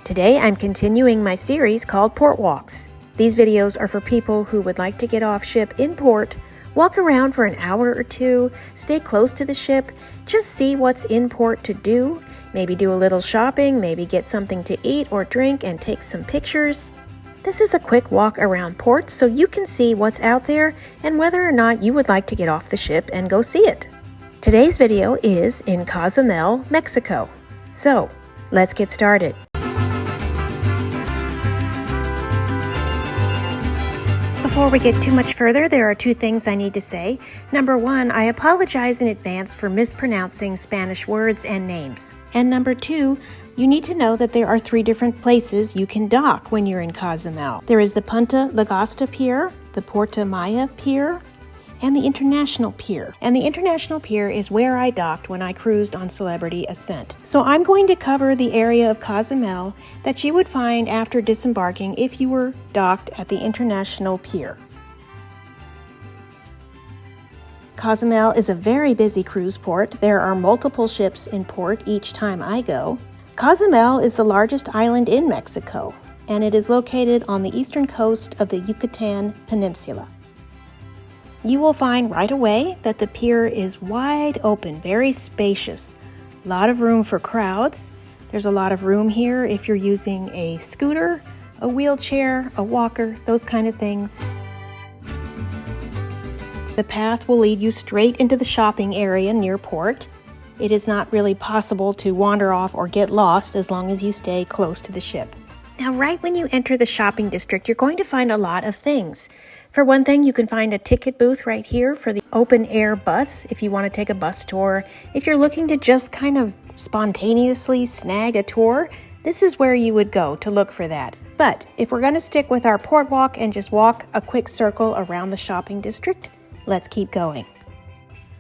Today I'm continuing my series called Port Walks. These videos are for people who would like to get off ship in port, walk around for an hour or two, stay close to the ship, just see what's in port to do, maybe do a little shopping, maybe get something to eat or drink and take some pictures. This is a quick walk around port so you can see what's out there and whether or not you would like to get off the ship and go see it. Today's video is in Cozumel, Mexico. So, let's get started. Before we get too much further, there are two things I need to say. Number one, I apologize in advance for mispronouncing Spanish words and names. And number two, you need to know that there are three different places you can dock when you're in Cozumel. There is the Punta Lagasta Pier, the Porta Maya Pier, and the International Pier. And the International Pier is where I docked when I cruised on Celebrity Ascent. So I'm going to cover the area of Cozumel that you would find after disembarking if you were docked at the International Pier. Cozumel is a very busy cruise port. There are multiple ships in port each time I go. Cozumel is the largest island in Mexico, and it is located on the eastern coast of the Yucatan Peninsula. You will find right away that the pier is wide open, very spacious. A lot of room for crowds. There's a lot of room here if you're using a scooter, a wheelchair, a walker, those kind of things. The path will lead you straight into the shopping area near port. It is not really possible to wander off or get lost as long as you stay close to the ship. Now, right when you enter the shopping district, you're going to find a lot of things. For one thing, you can find a ticket booth right here for the open air bus if you want to take a bus tour. If you're looking to just kind of spontaneously snag a tour, this is where you would go to look for that. But if we're going to stick with our port walk and just walk a quick circle around the shopping district, let's keep going.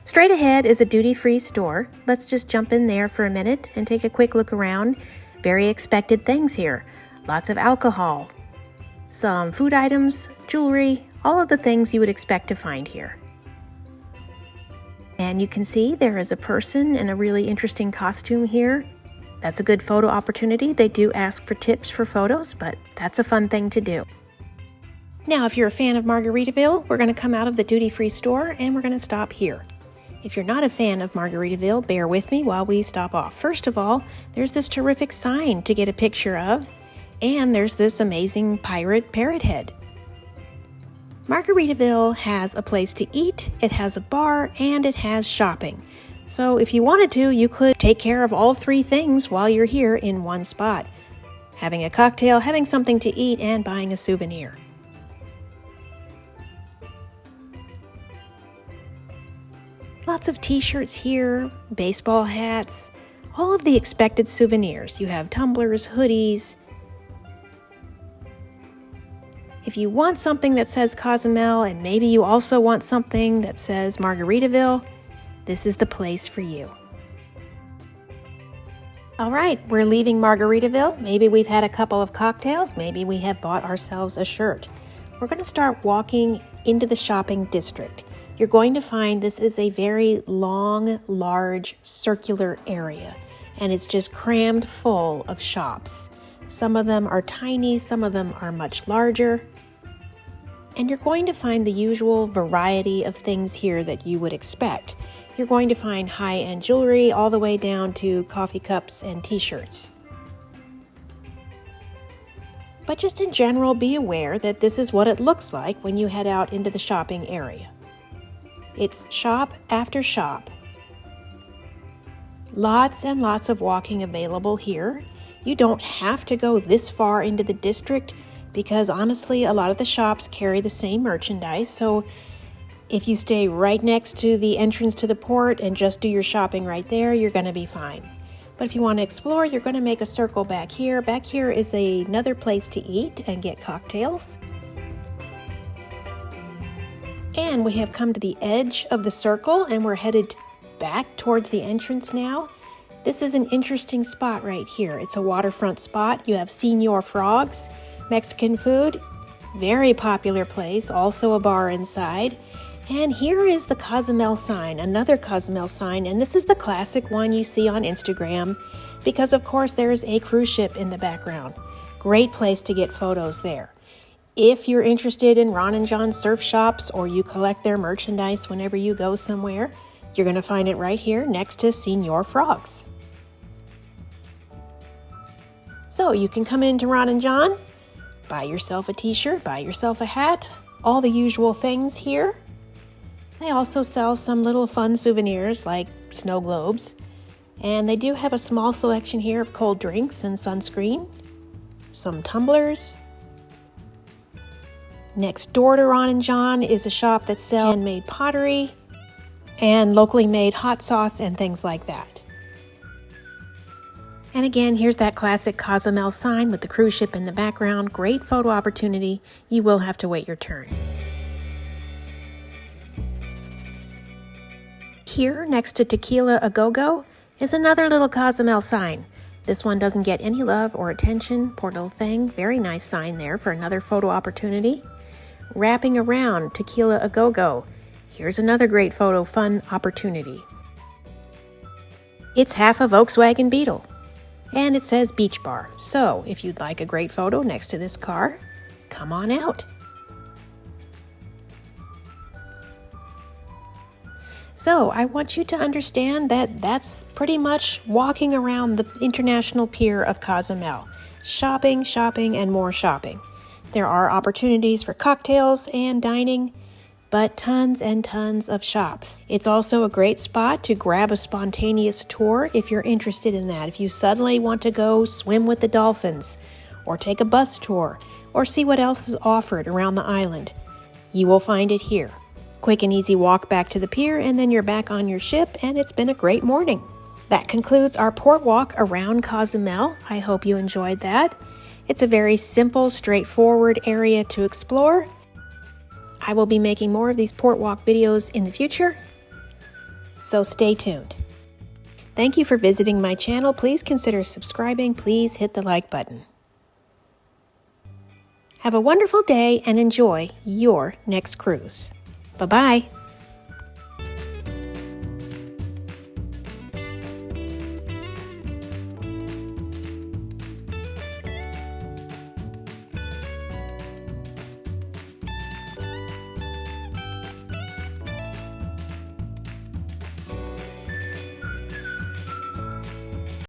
Straight ahead is a duty-free store. Let's just jump in there for a minute and take a quick look around. Very expected things here. Lots of alcohol, some food items, jewelry, all of the things you would expect to find here. And you can see there is a person in a really interesting costume here. That's a good photo opportunity. They do ask for tips for photos, but that's a fun thing to do. Now, if you're a fan of Margaritaville, we're going to come out of the duty-free store and we're going to stop here. If you're not a fan of Margaritaville, bear with me while we stop off. First of all, there's this terrific sign to get a picture of, and there's this amazing pirate parrot head. Margaritaville has a place to eat, it has a bar, and it has shopping. So if you wanted to, you could take care of all three things while you're here in one spot. Having a cocktail, having something to eat, and buying a souvenir. Lots of t-shirts here, baseball hats, all of the expected souvenirs. You have tumblers, hoodies. If you want something that says Cozumel and maybe you also want something that says Margaritaville, this is the place for you. All right, we're leaving Margaritaville. Maybe we've had a couple of cocktails. Maybe we have bought ourselves a shirt. We're going to start walking into the shopping district. You're going to find this is a very long, large, circular area, and it's just crammed full of shops. Some of them are tiny, some of them are much larger. And you're going to find the usual variety of things here that you would expect. You're going to find high-end jewelry all the way down to coffee cups and t-shirts. But just in general, be aware that this is what it looks like when you head out into the shopping area. It's shop after shop. Lots and lots of walking available here. You don't have to go this far into the district because honestly, a lot of the shops carry the same merchandise. So if you stay right next to the entrance to the port and just do your shopping right there, you're going to be fine. But if you want to explore, you're going to make a circle back here. Back here is another place to eat and get cocktails. And we have come to the edge of the circle and we're headed back towards the entrance now. This is an interesting spot right here. It's a waterfront spot. You have Señor Frog's Mexican food, very popular place, also a bar inside. And here is the Cozumel sign, another Cozumel sign, and this is the classic one you see on Instagram because of course there's a cruise ship in the background. Great place to get photos there. If you're interested in Ron and John surf shops or you collect their merchandise whenever you go somewhere, you're going to find it right here next to Senior Frogs. So you can come into Ron and John, buy yourself a t-shirt, buy yourself a hat, all the usual things here. They also sell some little fun souvenirs like snow globes, and they do have a small selection here of cold drinks and sunscreen, some tumblers. Next door to Ron and John is a shop that sells handmade pottery and locally made hot sauce and things like that. And again, here's that classic Cozumel sign with the cruise ship in the background. Great photo opportunity. You will have to wait your turn. Here, next to Tequila A Go-Go, is another little Cozumel sign. This one doesn't get any love or attention. Poor little thing. Very nice sign there for another photo opportunity. Wrapping around Tequila A Go-Go. Here's another great photo fun opportunity. It's half a Volkswagen Beetle. And it says Beach Bar. So, if you'd like a great photo next to this car, come on out. So, I want you to understand that that's pretty much walking around the International Pier of Cozumel. Shopping, shopping, and more shopping. There are opportunities for cocktails and dining, but tons and tons of shops. It's also a great spot to grab a spontaneous tour if you're interested in that. If you suddenly want to go swim with the dolphins, or take a bus tour, or see what else is offered around the island, you will find it here. Quick and easy walk back to the pier, and then you're back on your ship, and it's been a great morning. That concludes our port walk around Cozumel. I hope you enjoyed that. It's a very simple, straightforward area to explore. I will be making more of these port walk videos in the future, so stay tuned. Thank you for visiting my channel. Please consider subscribing. Please hit the like button. Have a wonderful day and enjoy your next cruise. Bye-bye.